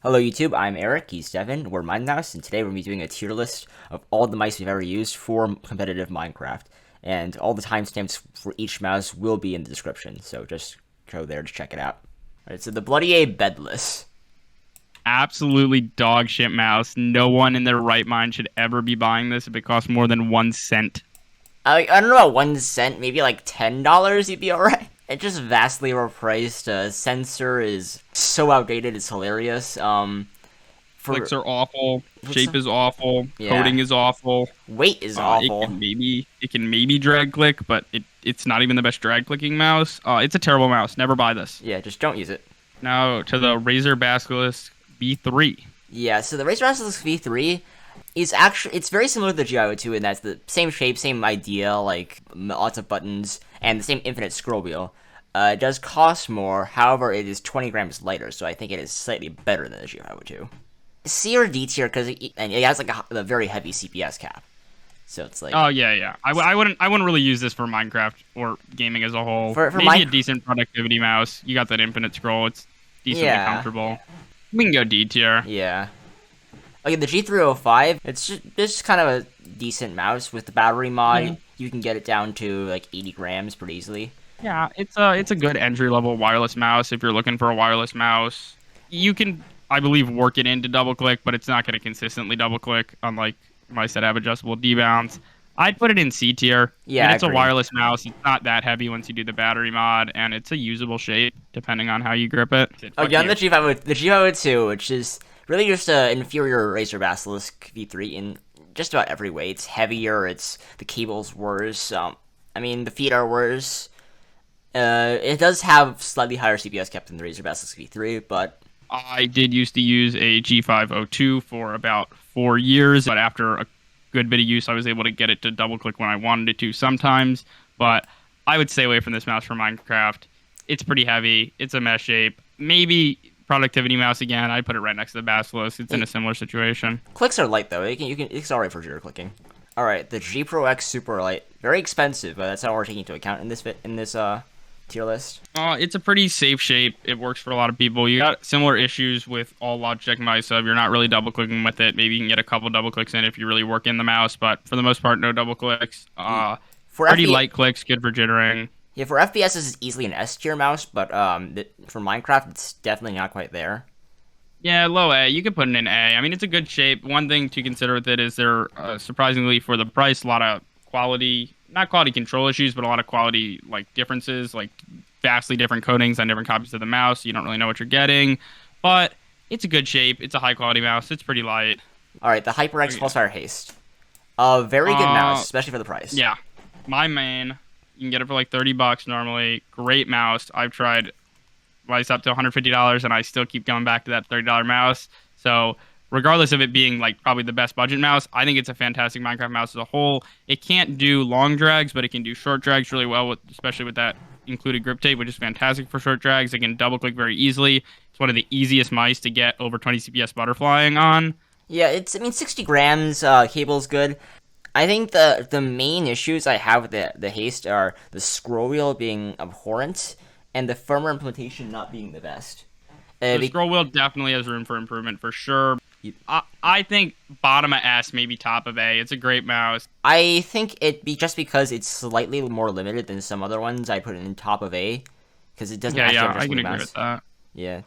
Hello YouTube, I'm Eric, he's Devin, we're Mouse, and today we're going to be doing a tier list of all the mice we've ever used for competitive Minecraft. And all the timestamps for each mouse will be in the description, so just go there to check it out. Alright, so the Bloody ABedless. Absolutely dog shit mouse. No one in their right mind should ever be buying this if it costs more than 1 cent. I don't know about 1 cent, maybe like $10 you'd be alright. It's just vastly overpriced. Sensor is so outdated, it's hilarious. Clicks are awful. Shape is awful. Yeah. Coding is awful. Weight is awful. It can maybe drag click, but it's not even the best drag clicking mouse. It's a terrible mouse. Never buy this. Yeah, just don't use it. Now to the Razer Basilisk V3. Yeah, so the Razer Basilisk V3 is actually, it's very similar to the G502 in that's the same shape, same idea, like lots of buttons, and the same infinite scroll wheel. It does cost more, however, it is 20 grams lighter, so I think it is slightly better than the G502. C or D tier, because it has like a very heavy CPS cap. So it's like... Oh, yeah. I wouldn't really use this for Minecraft or gaming as a whole. For maybe a decent productivity mouse. You got that infinite scroll. It's decently comfortable. We can go D tier. Yeah. Okay, the G305, it's just kind of a decent mouse with the battery mod. Yeah. You can get it down to like 80 grams pretty easily. Yeah, it's a good entry-level wireless mouse if you're looking for a wireless mouse. You can, I believe, work it into double-click, but it's not going to consistently double-click, unlike mice that have adjustable D-bounds. I'd put it in C tier. Yeah, it's a wireless mouse. It's not that heavy once you do the battery mod, and it's a usable shape, depending on how you grip it. Okay, on the G502, which is really just an inferior Razer Basilisk V3 in just about every way. It's heavier, the cable's worse, I mean, the feet are worse. It does have slightly higher CPS cap than the Razer Basilisk V3, but... I did used to use a G502 for about 4 years, but after a good bit of use, I was able to get it to double-click when I wanted it to sometimes, but I would stay away from this mouse for Minecraft. It's pretty heavy. It's a mesh shape. Maybe productivity mouse again. I'd put it right next to the Basilisk. It's in a similar situation. Clicks are light, though. It's alright for zero clicking. Alright, the G Pro X Superlight. Very expensive, but that's not what we're taking into account in this tier list. It's a pretty safe shape. It works for a lot of people. You got similar issues with all Logitech mice of you're not really double clicking with it. Maybe you can get a couple double clicks in if you really work in the mouse, but for the most part, no double clicks. Pretty light clicks, good for jittering. Yeah, for FPS, this is easily an S tier mouse, but for Minecraft, it's definitely not quite there. Yeah, low A. You could put it in A. I mean, it's a good shape. One thing to consider with it is there, surprisingly for the price, a lot of not quality control issues, but a lot of quality differences, like vastly different coatings on different copies of the mouse. You don't really know what you're getting, but it's a good shape. It's a high quality mouse. It's pretty light. All right, the HyperX Pulsefire Haste. A very good mouse, especially for the price. Yeah, my main. You can get it for like $30 normally. Great mouse. I've tried twice up to $150, and I still keep going back to that $30 mouse. So regardless of it being probably the best budget mouse, I think it's a fantastic Minecraft mouse as a whole. It can't do long drags, but it can do short drags really well, especially with that included grip tape, which is fantastic for short drags. It can double click very easily. It's one of the easiest mice to get over 20 CPS butterflying on. Yeah, 60 grams, cable's good. I think the main issues I have with the Haste are the scroll wheel being abhorrent and the firmware implementation not being the best. The scroll wheel definitely has room for improvement for sure. I think bottom of S, maybe top of A. It's a great mouse. I think just because it's slightly more limited than some other ones, I put it in top of A because it doesn't actually have I can agree mouse. with that. Yeah,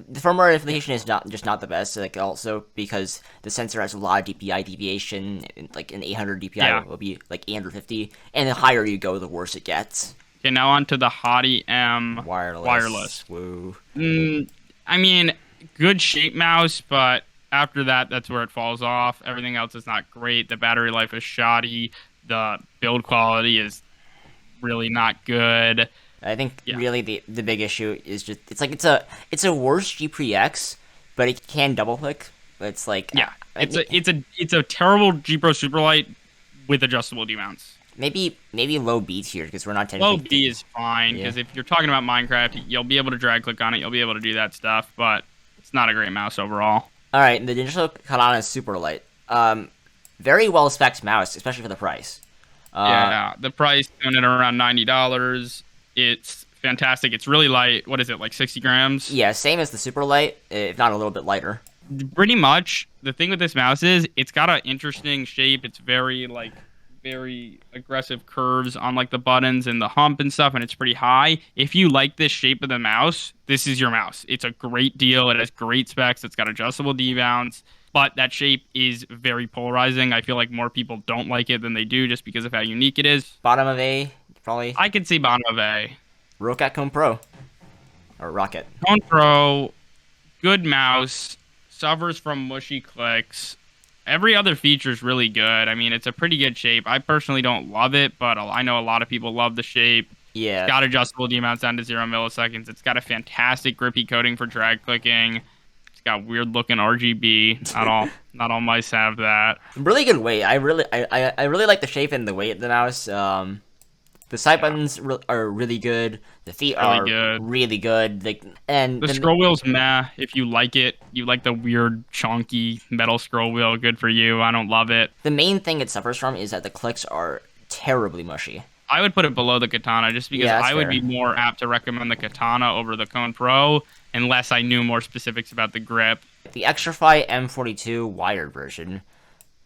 the firmware implementation is not the best. Also because the sensor has a lot of DPI deviation. An 800 DPI will be 850, and the higher you go, the worse it gets. Okay, now on to the Hati M wireless. Woo. I mean, good shape mouse, but after that, that's where it falls off. Everything else is not great. The battery life is shoddy. The build quality is really not good. I think really the big issue is just it's a worse GPX, but it can double click. But it's a terrible G Pro Superlight with adjustable D-mounts. Maybe low B tier because we're not technically... Low B is fine because if you're talking about Minecraft, you'll be able to drag click on it. You'll be able to do that stuff, but it's not a great mouse overall. All right, the Ninjutso Katana is Superlight. Very well spec'd mouse, especially for the price. The price on it around $90. It's fantastic. It's really light. What is it, like 60 grams? Yeah, same as the Superlight, if not a little bit lighter. Pretty much. The thing with this mouse is it's got an interesting shape. It's very aggressive curves on like the buttons and the hump and stuff, and it's pretty high. If you like this shape of the mouse, this is your mouse. It's a great deal. It has great specs. It's got adjustable D-mounts, but that shape is very polarizing. I feel like more people don't like it than they do just because of how unique it is. Bottom of A, probably. I could see bottom of A. Roccat Kone Pro. Or Roccat. Kone Pro, good mouse, suffers from mushy clicks. Every other feature is really good. I mean, it's a pretty good shape. I personally don't love it, but I know a lot of people love the shape. Yeah. It's got adjustable D-mounts down to 0 milliseconds. It's got a fantastic grippy coating for drag clicking. It's got weird looking RGB. Not all mice have that. Really good weight. I really like the shape and the weight of the mouse. The side buttons are really good. The feet are really good. And the scroll wheel's meh. If you like it, you like the weird, chunky metal scroll wheel. Good for you. I don't love it. The main thing it suffers from is that the clicks are terribly mushy. I would put it below the Katana just because I would be more apt to recommend the Katana over the Kone Pro unless I knew more specifics about the grip. The Xtrfy M42 wired version.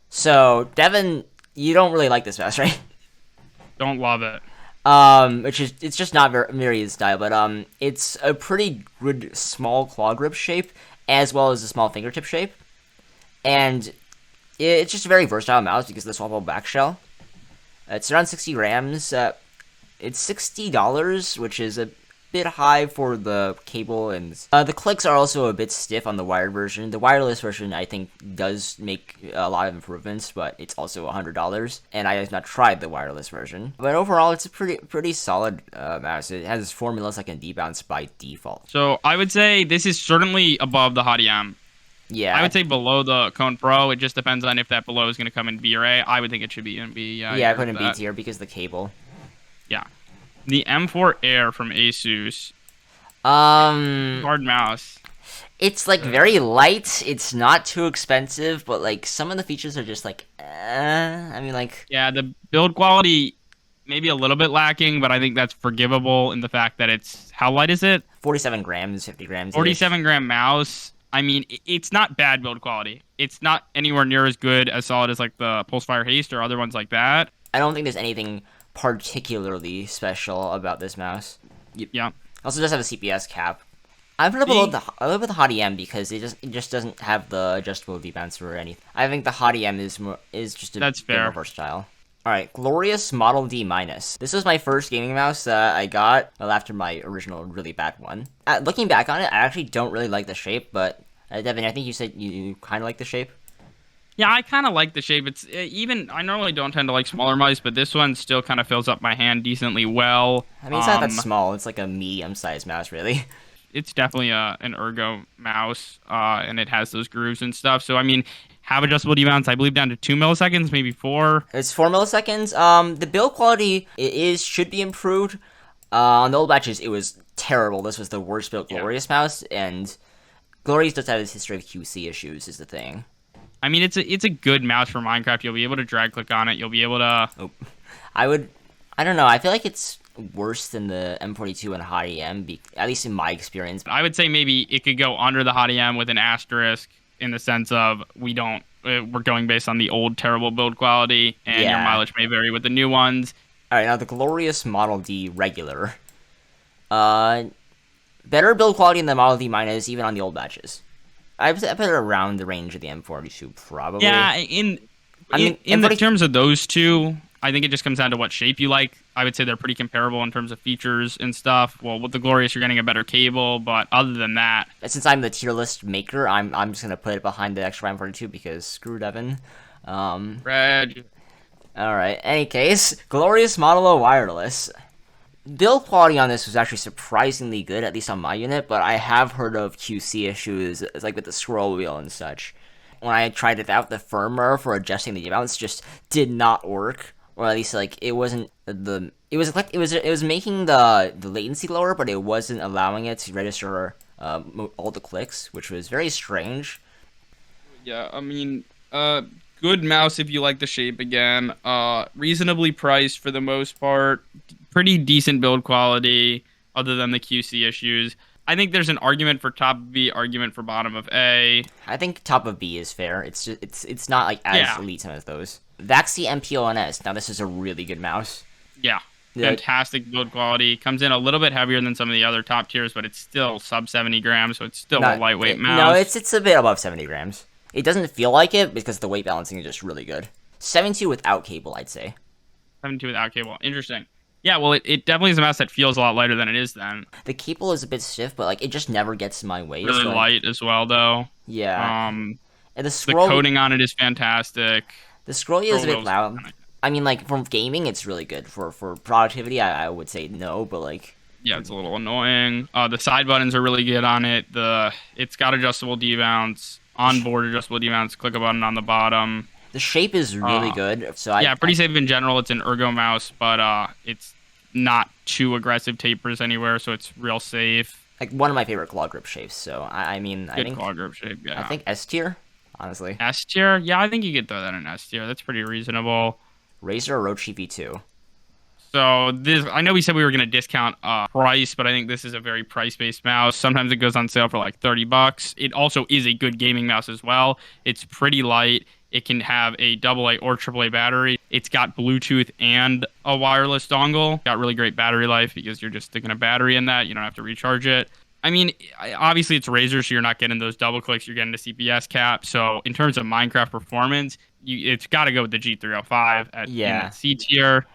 So, Devin, you don't really like this mouse, right? Don't love it. It's just not very his style, but it's a pretty good small claw grip shape, as well as a small fingertip shape, and it's just a very versatile mouse because of the swappable back shell. It's around 60 grams. It's $60, which is a bit high for the cable, and the clicks are also a bit stiff on the wired version. The wireless version, I think, does make a lot of improvements, but it's also $100, and I have not tried the wireless version. But overall, it's a pretty solid mouse. It has 4 millisecond D-bounce by default. So I would say this is certainly above the Hati M. Yeah. I would say below the Kone Pro. It just depends on if that below is going to come in B or A. I would think it should be in B. Yeah, I put in B tier because of the cable. Yeah. The M4 Air from Asus. Hard mouse. It's like very light. It's not too expensive, but like some of the features are just like, I mean, like. Yeah, the build quality maybe a little bit lacking, but I think that's forgivable in the fact that it's, how light is it? 47 grams, 50 grams. 47 gram mouse. I mean, it's not bad build quality. It's not anywhere near as good as solid as like the Pulsefire Haste or other ones like that. I don't think there's anything particularly special about this mouse. Yeah. Also does have a CPS cap. I put it below the Hati M because it just doesn't have the adjustable D-bounce or anything. I think the Hati M is just a bit more versatile. Alright, Glorious Model D minus. This was my first gaming mouse that I got after my original really bad one. Looking back on it, I actually don't really like the shape, but Devin, I think you said you kind of like the shape. Yeah, I kind of like the shape. It's I normally don't tend to like smaller mice, but this one still kind of fills up my hand decently well. I mean, it's not that small. It's like a medium-sized mouse, really. It's definitely an ergo mouse, and it has those grooves and stuff. So, I mean, have adjustable D-mounts, I believe, down to 2 milliseconds, maybe 4. It's 4 milliseconds. The build quality should be improved. On the old batches, it was terrible. This was the worst built Glorious mouse, and Glorious does have its history of QC issues, is the thing. I mean, it's a good mouse for Minecraft. You'll be able to drag click on it. You'll be able to. Oh, I don't know. I feel like it's worse than the M42 and Hati M, at least in my experience. I would say maybe it could go under the Hati M with an asterisk in the sense of we're going based on the old terrible build quality, and your mileage may vary with the new ones. All right, now the Glorious Model D regular. Better build quality than the Model D minus, even on the old batches. I put it around the range of the M42, probably. Yeah, in the terms of those two, I think it just comes down to what shape you like. I would say they're pretty comparable in terms of features and stuff. Well, with the Glorious, you're getting a better cable, but other than that... Since I'm the tier list maker, I'm just going to put it behind the Xtrfy M42 because screw Devin. Reg. Alright, any case, Glorious Model O Wireless. Build quality on this was actually surprisingly good, at least on my unit, but I have heard of QC issues, like with the scroll wheel and such. When I tried it out, the firmware for adjusting the D-mounts just did not work, or at least like it was making the latency lower, but it wasn't allowing it to register all the clicks, which was very strange. Yeah, I mean, good mouse if you like the shape again. Reasonably priced for the most part. Pretty decent build quality. other than the QC issues. I think there's an argument for top of B, argument for bottom of A. I think top of B is fair. It's just it's not like as elite as those. Vaxee MPONS. Now this is a really good mouse. Yeah. Fantastic build quality. Comes in a little bit heavier than some of the other top tiers, but it's still sub 70 grams, so it's still a lightweight mouse. No, it's a bit above 70 grams. It doesn't feel like it because the weight balancing is just really good. 72 without cable, I'd say. 72 without cable. Interesting. Yeah, well, it definitely is a mouse that feels a lot lighter than it is then. The cable is a bit stiff, but like it just never gets in my way. Really so, light as well, though. Yeah. And the coating on it is fantastic. The scroll is a bit loud. I mean, like, from gaming, it's really good. For productivity, I would say no, but, like... Yeah, it's a little annoying. The side buttons are really good on it. It's got adjustable D-mounts, onboard adjustable D-mounts, click a button on the bottom. The shape is really good. So pretty safe in general. It's an ergo mouse, but it's not too aggressive tapers anywhere, so it's real safe. Like, one of my favorite claw grip shapes, so, I think... claw grip shape, yeah. I think S tier, honestly. S tier? Yeah, I think you could throw that in S tier. That's pretty reasonable. Razer Orochi V2. So this, I know we said we were going to discount price, but I think this is a very price-based mouse. Sometimes it goes on sale for like $30. It also is a good gaming mouse as well. It's pretty light. It can have a AA or AAA battery. It's got Bluetooth and a wireless dongle. Got really great battery life because you're just sticking a battery in that. You don't have to recharge it. I mean, obviously it's Razer, so you're not getting those double clicks. You're getting the CPS cap. So in terms of Minecraft performance, it's got to go with the G305 at C tier.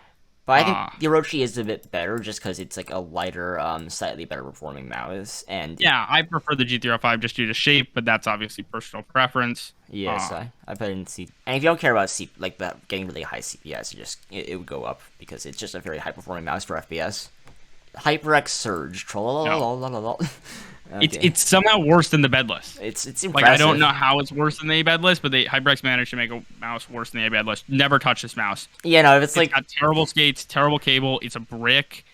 But I think the Orochi is a bit better just because it's like a lighter, slightly better performing mouse. And yeah, I prefer the G305 just due to shape, but that's obviously personal preference. Yes, I put it in C. And if you don't care about getting really high CPS, it would go up because it's just a very high performing mouse for FPS. HyperX Surge. Okay. It's somehow worse than the bedless. It's impressive. Like, I don't know how it's worse than the ABedless, but HyperX managed to make a mouse worse than the ABedless. Never touch this mouse. Yeah, no, it's like... got terrible skates, terrible cable, it's a brick.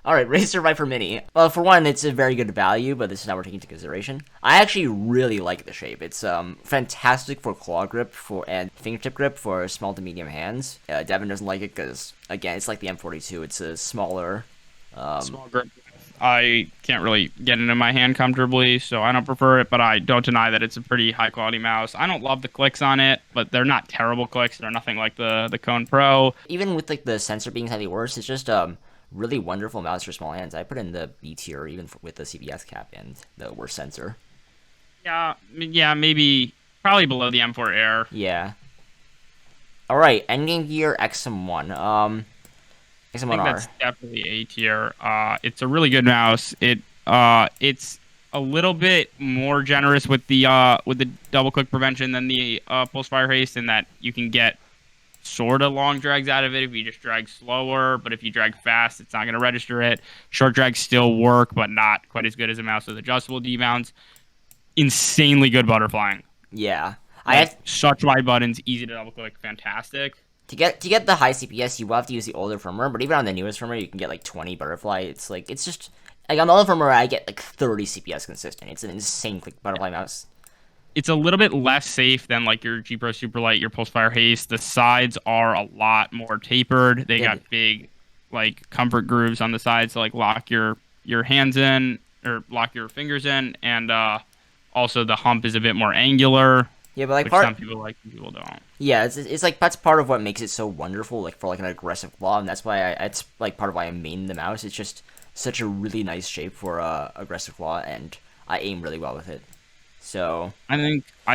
Alright, Razer Viper Mini. Well, for one, it's a very good value, but this is not what we're taking into consideration. I actually really like the shape. It's fantastic for claw grip and fingertip grip for small to medium hands. Devin doesn't like it because, again, it's like the M42. It's a smaller... small grip. I can't really get it in my hand comfortably, so I don't prefer it, but I don't deny that it's a pretty high-quality mouse. I don't love the clicks on it, but they're not terrible clicks. They're nothing like the Kone Pro. Even with like the sensor being slightly worse, it's just really wonderful mouse for small hands. I put in the B tier even with the CPS cap and the worst sensor. Yeah, maybe probably below the M4 Air. Yeah. All right, Endgame Gear XM1. I think that's definitely A tier. It's a really good mouse. It's a little bit more generous with the double click prevention than the Pulsefire Haste, in that you can get sort of long drags out of it if you just drag slower, but if you drag fast, it's not going to register it. Short drags still work, but not quite as good as a mouse with adjustable D-mounts. Insanely good butterflying. Yeah. I have such wide buttons, easy to double click, fantastic. To get the high CPS, you will have to use the older firmware, but even on the newest firmware, you can get like 20 butterfly. It's just like on the older firmware, I get like 30 CPS consistent. It's an insane quick butterfly mouse. It's a little bit less safe than like your G Pro Superlight, your Pulsefire Haste. The sides are a lot more tapered. They got big like comfort grooves on the sides to like lock your hands in or lock your fingers in, and also the hump is a bit more angular. Yeah, but like some people like, some people don't. Yeah, it's like that's part of what makes it so wonderful, like for like an aggressive claw, and that's why it's like part of why I main the mouse. It's just such a really nice shape for aggressive claw, and I aim really well with it. So I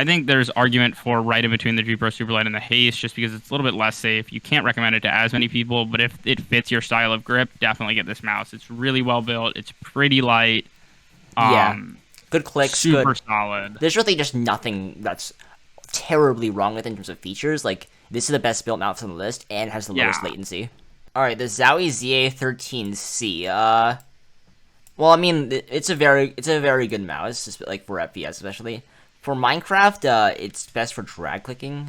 think there's argument for right in between the G Pro Superlight and the Haste, just because it's a little bit less safe. You can't recommend it to as many people, but if it fits your style of grip, definitely get this mouse. It's really well built. It's pretty light. Good clicks, super solid. There's really just nothing that's terribly wrong with it in terms of features. Like, this is the best built mouse on the list and has the lowest latency. Alright, the Zowie ZA13-C. Well, I mean, it's a very good mouse, like for FPS especially. For Minecraft, it's best for drag clicking,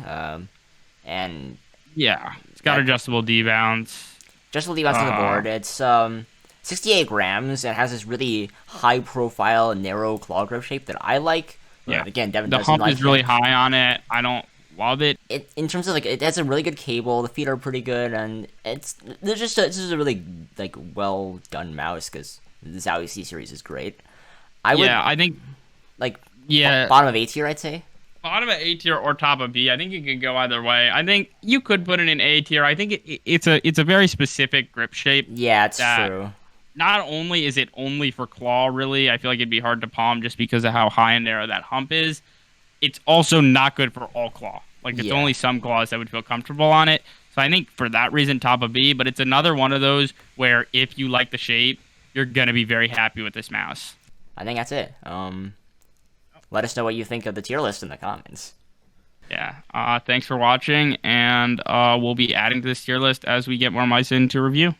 and yeah, it's got adjustable D-bounce. Adjustable D-bounce on the board. It's 68 grams and has this really high-profile, narrow claw grip shape that I like. Yeah, again, Devin the doesn't like hump is really high on it. I don't love it. In terms of like, it has a really good cable. The feet are pretty good, and this is a really like well done mouse because The Zowie C series is great. I think like yeah, bottom of A tier, I'd say. bottom of A tier or top of B. I think it could go either way. I think you could put it in A tier. I think it's a very specific grip shape. Yeah, it's that true. Not only is it only for claw, really, I feel like it'd be hard to palm just because of how high and narrow that hump is. It's also not good for all claw. Like, it's only some claws that would feel comfortable on it. So I think for that reason, top of B. But it's another one of those where if you like the shape, you're going to be very happy with this mouse. I think that's it. Let us know what you think of the tier list in the comments. Yeah. Thanks for watching, and we'll be adding to this tier list as we get more mice in to review.